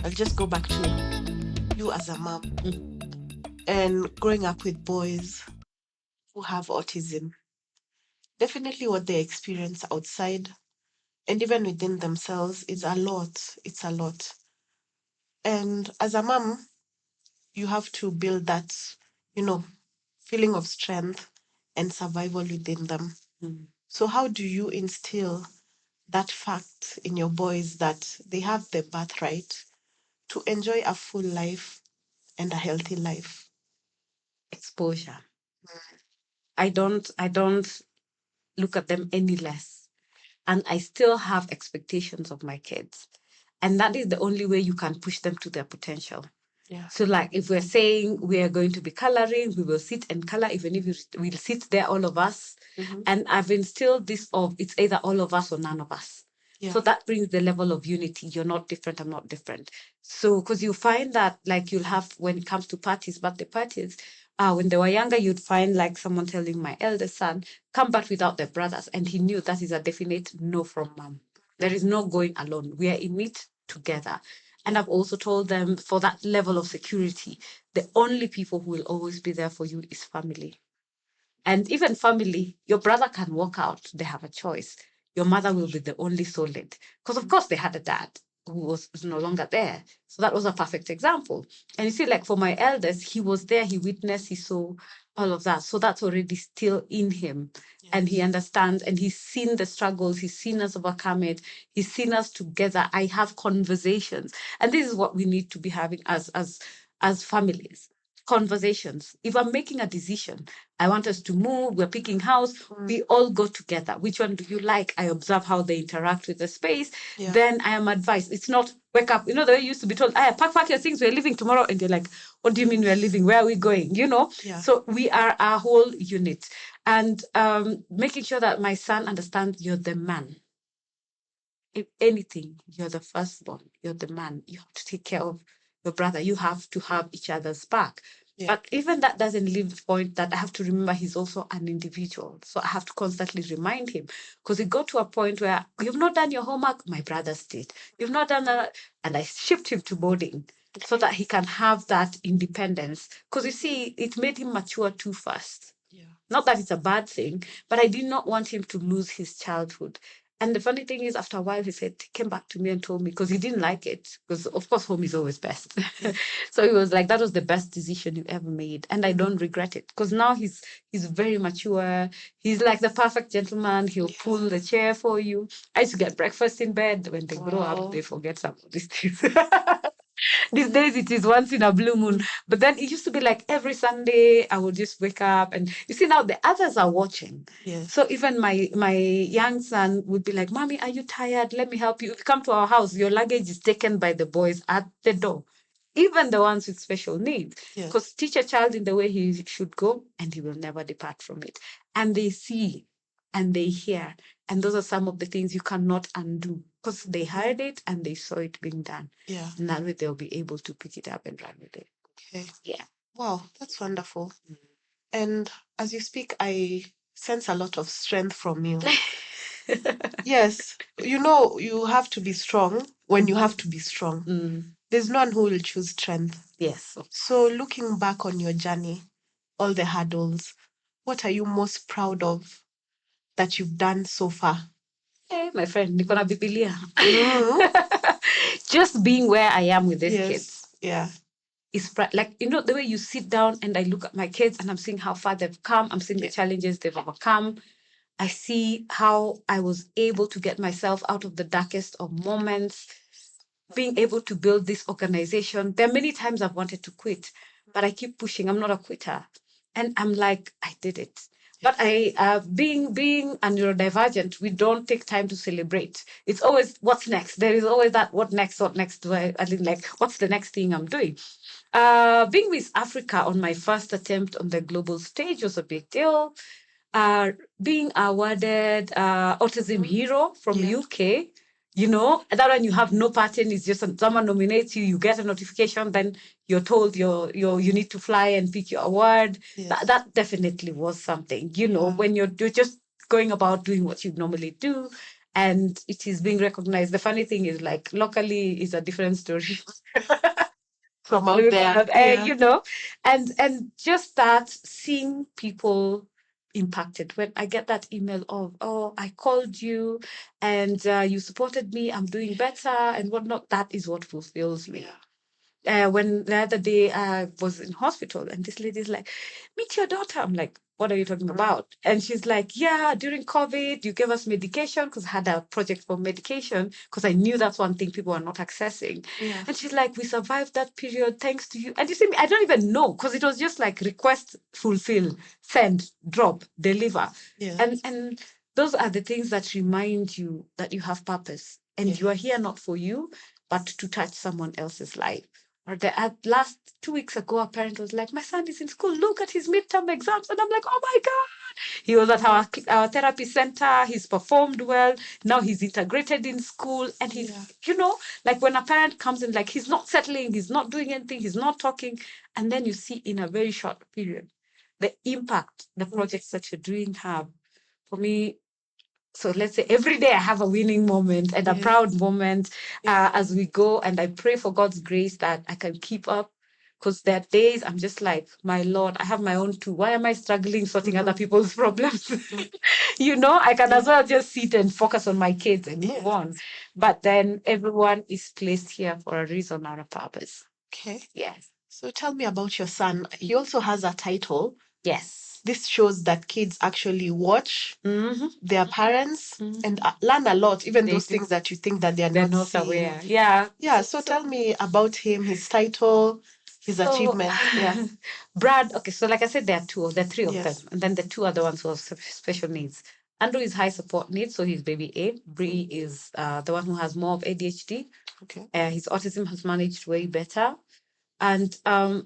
I'll just go back to you as a mom Mm. and growing up with boys who have autism. Definitely what they experience outside and even within themselves is a lot. It's a lot. And as a mom, you have to build that, you know, feeling of strength and survival within them. Mm. So, how do you instill that fact in your boys that they have the birthright to enjoy a full life and a healthy life? Exposure. I don't look at them any less. And I still have expectations of my kids. And that is the only way you can push them to their potential. Yeah. So, like, if we're saying we are going to be coloring, we will sit and color, even if we'll sit there, all of us. Mm-hmm. And I've instilled this of it's either all of us or none of us. Yeah. So that brings the level of unity. You're not different, I'm not different. So, because you find that, like, you'll have when it comes to parties, birthday parties, when they were younger, you'd find like someone telling my eldest son, come back without their brothers. And he knew that is a definite no from mom. There is no going alone. We are in it together. And I've also told them for that level of security, the only people who will always be there for you is family. And even family, your brother can walk out, they have a choice. Your mother will be the only solid. Because, of course, they had a dad who was no longer there. So that was a perfect example. And you see, like for my eldest, he was there, he witnessed, he saw all of that. So that's already still in him. And he understands and he's seen the struggles, he's seen us overcome it, he's seen us together. I have conversations. And this is what we need to be having as families. Conversations. If I'm making a decision, I want us to move, we're picking house, we all go together. Which one do you like? I observe how they interact with the space. Yeah. Then I am advised. It's not wake up. You know, the way you used to be told, pack your things, we're leaving tomorrow. And you're like, what do you mean we're leaving? Where are we going? You know? Yeah. So we are a whole unit. And making sure that my son understands you're the man. If anything, you're the firstborn, you're the man. You have to take care of your brother. You have to have each other's back. Yeah. But even that doesn't leave the point that I have to remember he's also an individual. So I have to constantly remind him because it got to a point where you've not done your homework, my brothers did. You've not done that. And I shipped him to boarding so that he can have that independence. Because you see, it made him mature too fast. Yeah. Not that it's a bad thing, but I did not want him to lose his childhood. And the funny thing is, after a while, he came back to me and told me because he didn't like it. Because of course, home is always best. So he was like, "That was the best decision you ever made," and I don't regret it because now he's very mature. He's like the perfect gentleman. He'll pull the chair for you. I used to get breakfast in bed. When they grow up, they forget some of these things. These days it is once in a blue moon. But then it used to be like every Sunday I would just wake up and you see now the others are watching. Yes. So even my young son would be like, Mommy, are you tired? Let me help you. If you come to our house, your luggage is taken by the boys at the door. Even the ones with special needs. Yes. Because teach a child in the way he should go and he will never depart from it. And they see and they hear. And those are some of the things you cannot undo because they heard it and they saw it being done. Yeah. And that way they'll be able to pick it up and run with it. Okay. Yeah. Wow, that's wonderful. And as you speak, I sense a lot of strength from you. Yes, you know, you have to be strong when you have to be strong. There's no one who will choose strength. Yes. So, looking back on your journey, all the hurdles, what are you most proud of that you've done so far? Hey, my friend, niko na Biblia. Just being where I am with these kids. Yeah. Is like, you know, the way you sit down and I look at my kids and I'm seeing how far they've come. I'm seeing the challenges they've overcome. I see how I was able to get myself out of the darkest of moments, being able to build this organization. There are many times I've wanted to quit, but I keep pushing. I'm not a quitter. And I'm like, I did it. But being a neurodivergent, we don't take time to celebrate. It's always what's next. There is always that what next. Do I mean, like, what's the next thing I'm doing? Being Miss Africa on my first attempt on the global stage was a big deal. Being awarded Autism Hero from UK, you know, that when you have no pattern, it's just someone nominates you, you get a notification, then you're told you need to fly and pick your award. That definitely was something, you know, when you're just going about doing what you normally do. and it is being recognized. The funny thing is, like, locally is a different story. From out there. Yeah. You know, and just that, seeing people impacted. When I get that email of, oh, I called you and you supported me, I'm doing better and whatnot, that is what fulfills me. When the other day I was in hospital and this lady's like, meet your daughter. I'm like, what are you talking about? And she's like, yeah, during COVID, you gave us medication, because I had a project for medication, because I knew that's one thing people are not accessing. Yeah. And she's like, we survived that period thanks to you. And you see, I don't even know, because it was just like request, fulfill, send, drop, deliver. Yeah. And those are the things that remind you that you have purpose and Yeah. you are here not for you, but to touch someone else's life. Or last 2 weeks ago, a parent was like, my son is in school, look at his midterm exams. And I'm like, oh my God. He was at our therapy center, he's performed well, now he's integrated in school. And he's, like when a parent comes in, like he's not settling, he's not doing anything, he's not talking. And then you see in a very short period, the impact the projects that you're doing have. For me, so let's say every day I have a winning moment and a proud moment as we go. And I pray for God's grace that I can keep up. Because there are days I'm just like, my Lord, I have my own too. Why am I struggling sorting other people's problems? I can as well just sit and focus on my kids and move on. But then everyone is placed here for a reason or a purpose. Okay. Yes. So tell me about your son. He also has a title. Yes. This shows that kids actually watch their parents and learn a lot, even those things that you think that they're not seeing. aware. Yeah. Yeah. So tell me about him, his title, his achievements. Yeah. Brad, okay, so like I said, there are three of Yes. them. And then the two other ones were special needs. Andrew is high support needs, so he's baby A. Bree is the one who has more of ADHD. Okay. His autism has managed way better. And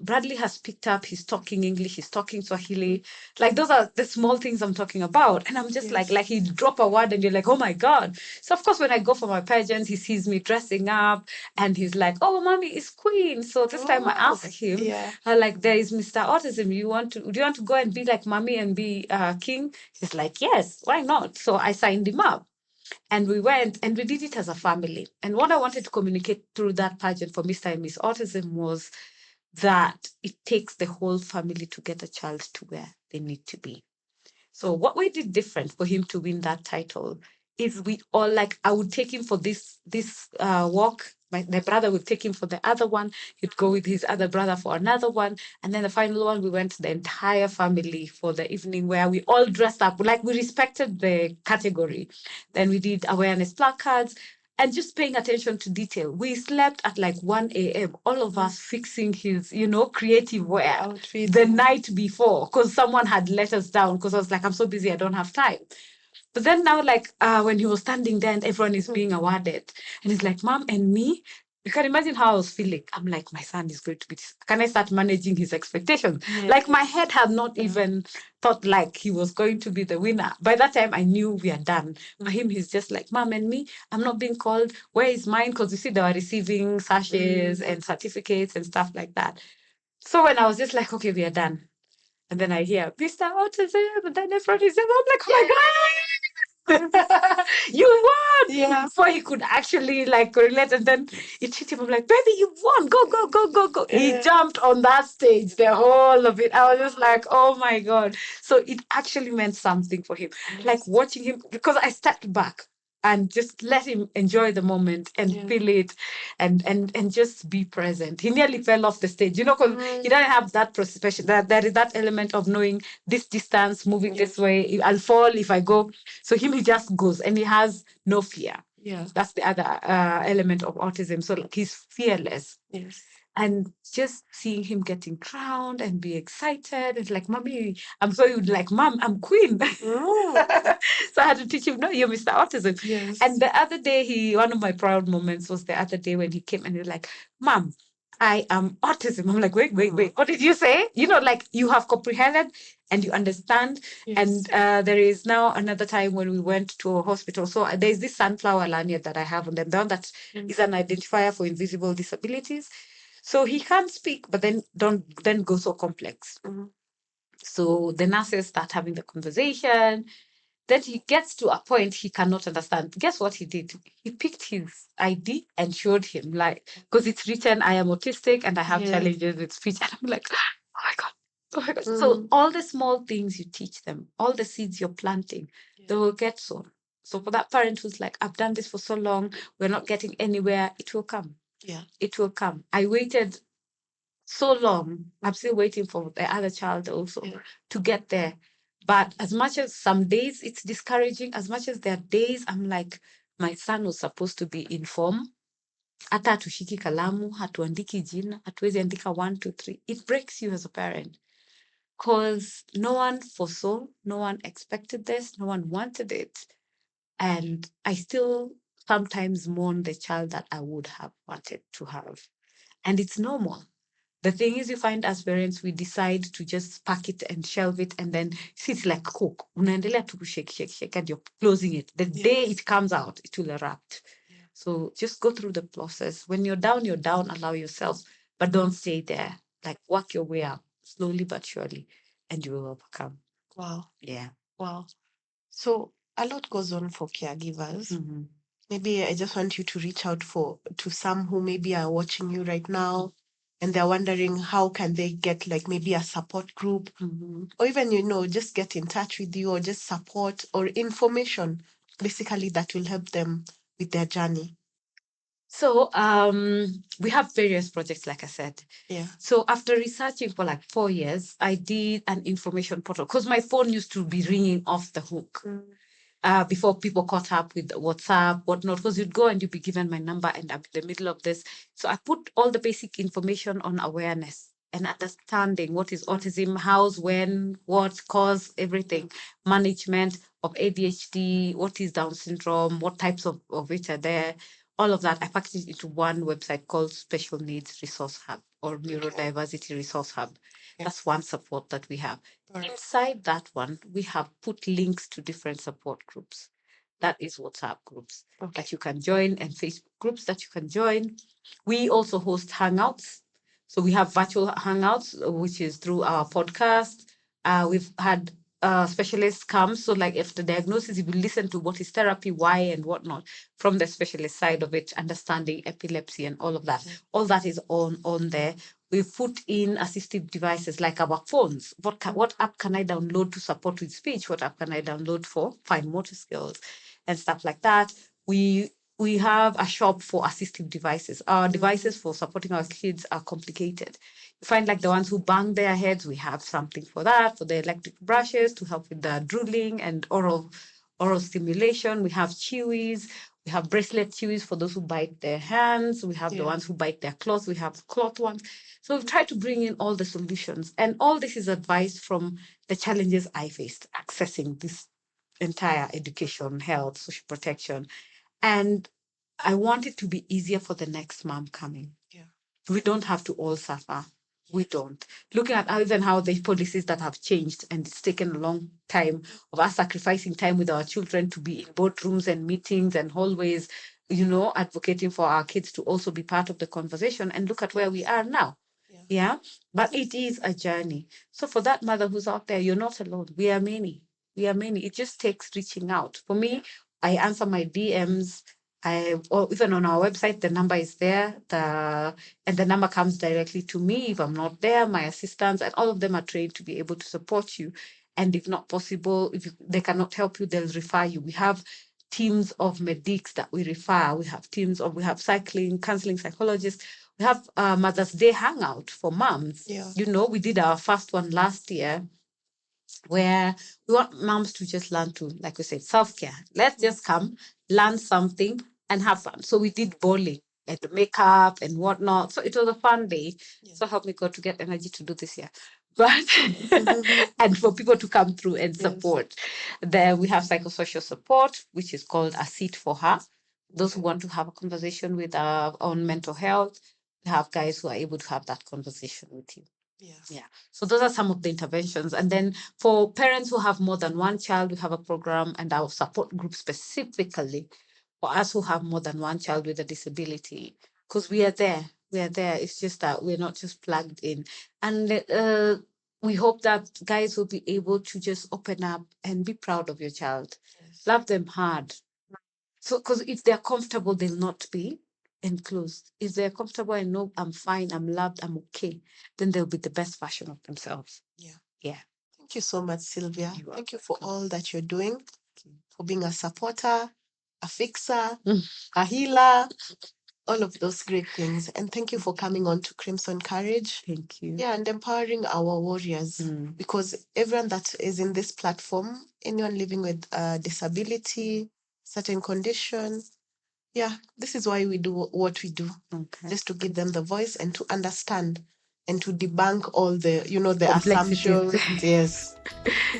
Bradley has picked up, he's talking English, he's talking Swahili. Like those are the small things I'm talking about. And I'm just like he drop a word and you're like, oh my God. So of course, when I go for my pageants, he sees me dressing up and he's like, oh, mommy is queen. So this time I ask him, like, there is Mr. Autism. Do you want to go and be like mommy and be king? He's like, yes, why not? So I signed him up. And we went and we did it as a family. And what I wanted to communicate through that pageant for Mr. and Miss Autism was that it takes the whole family to get a child to where they need to be. So what we did different for him to win that title is we all, like, I would take him for this walk. My brother would take him for the other one. He'd go with his other brother for another one. And then the final one, we went the entire family for the evening where we all dressed up. Like, we respected the category. Then we did awareness placards and just paying attention to detail. We slept at like 1 a.m., all of us fixing his, creative wear outfit the night before, because someone had let us down, because I was like, I'm so busy, I don't have time. But then now, like, when he was standing there and everyone is being awarded, and he's like, Mom and me, you can imagine how I was feeling. I'm like, my son is going to be this. Can I start managing his expectations? Like, my head had not even thought like he was going to be the winner. By that time, I knew we are done. For him, he's just like, Mom and me, I'm not being called. Where is mine? Because you see, they were receiving sashes and certificates and stuff like that. So when I was just like, okay, we are done. And then I hear, Mr. Autism, and then everyone is there. I'm like, oh my God. You won! Yeah. Before he could actually like relate, and then it hit him. I'm like, baby, you won! Go, go, go, go, go! He jumped on that stage, the whole of it. I was just like, oh my God! So it actually meant something for him. Like watching him, because I stepped back and just let him enjoy the moment and feel it and just be present. He nearly fell off the stage, because he doesn't have that perception, that there is that element of knowing this distance, moving this way, I'll fall if I go. So he just goes and he has no fear. Yeah. That's the other element of autism. So like he's fearless. Yes. And just seeing him getting crowned and be excited, it's like, Mommy, I'm so you'd like, Mom, I'm queen. So I had to teach him, no, you're Mr. Autism. Yes. And the other day, one of my proud moments was the other day when he came and he was like, Mom, I am autism. I'm like, wait, what did you say? Like you have comprehended and you understand. Yes. And there is now another time when we went to a hospital. So there's this sunflower lanyard that I have on them, the one that is an identifier for invisible disabilities. So he can't speak, but then don't go so complex. So the nurses start having the conversation. Then he gets to a point he cannot understand. Guess what he did? He picked his ID and showed him, like, because it's written, I am autistic and I have Yes. challenges with speech. And I'm like, oh my God. Oh my God. So all the small things you teach them, all the seeds you're planting, they will get sown. So for that parent who's like, I've done this for so long, we're not getting anywhere, it will come. Yeah. It will come. I waited so long. I'm still waiting for the other child also to get there. But as much as some days it's discouraging, as much as there are days I'm like, my son was supposed to be in form. Hata hatushiki kalamu, hatuandiki jina, hatuwezi andika 1, 2, 3. It breaks you as a parent. Because no one foresaw, no one expected this, no one wanted it. And I still sometimes mourn the child that I would have wanted to have. And it's normal. The thing is, you find as parents, we decide to just pack it and shelve it and then sit like Coke. Unaendelea tu shake, and you're closing it. The day it comes out, it will erupt. Yeah. So just go through the process. When you're down, allow yourself, but don't stay there. Like work your way up slowly but surely, and you will overcome. Wow. Yeah. Wow. So a lot goes on for caregivers. Mm-hmm. Maybe I just want you to reach out to some who maybe are watching you right now and they're wondering how can they get like maybe a support group, or even, just get in touch with you, or just support or information basically that will help them with their journey. So we have various projects, like I said. Yeah. So after researching for like 4 years, I did an information portal because my phone used to be ringing off the hook. Before people caught up with WhatsApp, whatnot, because you'd go and you'd be given my number and I'm in the middle of this. So I put all the basic information on awareness and understanding what is autism, how's, when, what, cause, everything, management of ADHD, what is Down syndrome, what types of it are there, all of that. I packaged it into one website called Special Needs Resource Hub or Neurodiversity Resource Hub. That's one support that we have. Inside that one, we have put links to different support groups. That is WhatsApp groups that you can join and Facebook groups that you can join. We also host Hangouts. So we have virtual Hangouts, which is through our podcast. We've had specialists come. So, like, if the diagnosis, if you listen to what is therapy, why, and whatnot from the specialist side of it, understanding epilepsy and all of that, all that is on there. We've put in assistive devices like our phones. What app can I download to support with speech? What app can I download for fine motor skills and stuff like that? We have a shop for assistive devices. Our devices for supporting our kids are complicated. You find like the ones who bang their heads, we have something for that, for the electric brushes to help with the drooling and oral stimulation. We have chewies. We have bracelet chewies for those who bite their hands. We have the ones who bite their claws. We have cloth ones. So we've tried to bring in all the solutions. And all this is advice from the challenges I faced accessing this entire education, health, social protection. And I want it to be easier for the next mom coming. Yeah. We don't have to all suffer. We don't. Looking at even how the policies that have changed, and it's taken a long time of us sacrificing time with our children to be in boardrooms and meetings and hallways, advocating for our kids to also be part of the conversation. And look at where we are now. Yeah. But it is a journey. So for that mother who's out there, you're not alone. We are many. We are many. It just takes reaching out. For me, I answer my DMs. Or even on our website, the number is there. And the number comes directly to me if I'm not there. My assistants and all of them are trained to be able to support you. And if not possible, if they cannot help you, they'll refer you. We have teams of medics that we refer. We have cycling, counseling psychologists. We have Mother's Day hangout for moms. Yeah. We did our first one last year where we want moms to just learn to, like we said, self-care. Let's just come, learn something, and have fun. So we did bowling and makeup and whatnot. So it was a fun day. Yeah. So help me God to get energy to do this year. But and for people to come through and support. Yes. Then we have psychosocial support, which is called A Seat for Her. Those who want to have a conversation with on mental health, we have guys who are able to have that conversation with you. Yeah. So those are some of the interventions. And then for parents who have more than one child, we have a program and our support group specifically for us who have more than one child with a disability. Because we are there. We are there. It's just that we're not just plugged in. And we hope that guys will be able to just open up and be proud of your child. Yes. Love them hard. So, because if they're comfortable, they'll not be enclosed. If they're comfortable and know I'm fine, I'm loved, I'm okay, then they'll be the best version of themselves. Yeah. Yeah. Thank you so much, Sylvia. You are Thank you for welcome. all that you're doing, for being a supporter, a fixer, Mm. a healer, all of those great things. And thank you for coming on to Crimson Courage. Thank you. Yeah, and empowering our warriors. Mm. Because everyone that is in this platform, anyone living with a disability, certain condition, yeah, this is why we do what we do. Okay. Just to give them the voice and to understand and to debunk all the, the Complexities. assumptions. Yes.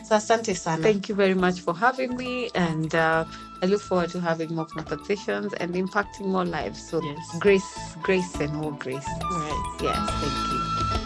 So asante sana. Thank you very much for having me, and I look forward to having more conversations and impacting more lives. So Yes. grace, and more grace. All right. Yes, thank you.